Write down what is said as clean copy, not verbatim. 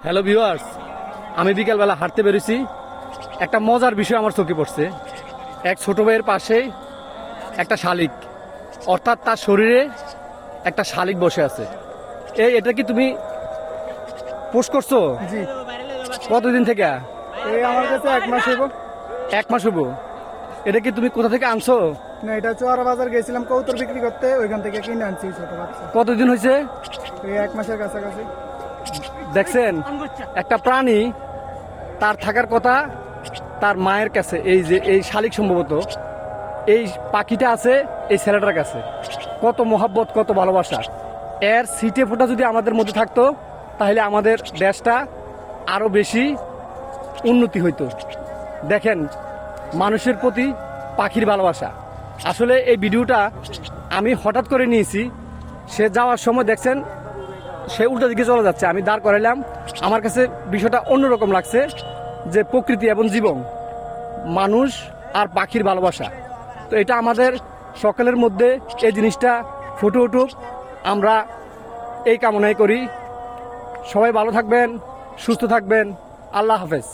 Hello viewers, আমি বিকেলবেলা হাঁটতে বেরোছি। একটা মজার বিষয় আমার চোখে পড়ছে। এক ছোট ভাইয়ের পাশে একটা শালিক, অর্থাৎ তার শরীরে একটা শালিক বসে আছে। এটা কি তুমি পোস্ট করছো? জি। কতদিন থেকে? এই আমার কাছে 1 মাস হইব। 1 মাস হবো। এটা কি তুমি কোথা থেকে আনছো? না, এটা চোয়ারা বাজার গেছিলাম কৌতর বিক্রি করতে, ওইখান থেকে কিনে আনছি ছোট বাচ্চা। কতদিন হয়েছে? এই 1 মাসের কাছাকাছি। দেখছেন, একটা প্রাণী তার থাকার কথা তার মায়ের কাছে, এই যে এই শালিক সম্ভবত এই পাখিটা আছে এই ছেলেটার কাছে। কত মহাব্বত, কত ভালোবাসা। এর সিটে ফোটা যদি আমাদের মধ্যে থাকতো তাহলে আমাদের দেশটা আরও বেশি উন্নতি হইতো। দেখেন, মানুষের প্রতি পাখির ভালোবাসা। আসলে এই ভিডিওটা আমি হঠাৎ করে নিয়েছি। সে যাওয়ার সময় দেখছেন সে উল্টো দিকে চলে যাচ্ছে, আমি দাঁড় করাইলাম। আমার কাছে বিষয়টা অন্যরকম লাগছে, যে প্রকৃতি এবং জীবন, মানুষ আর পাখির ভালোবাসা। তো এটা আমাদের সকলের মধ্যে এই জিনিসটা ফুটে উঠুক, আমরা এই কামনাই করি। সবাই ভালো থাকবেন, সুস্থ থাকবেন। আল্লাহ হাফেজ।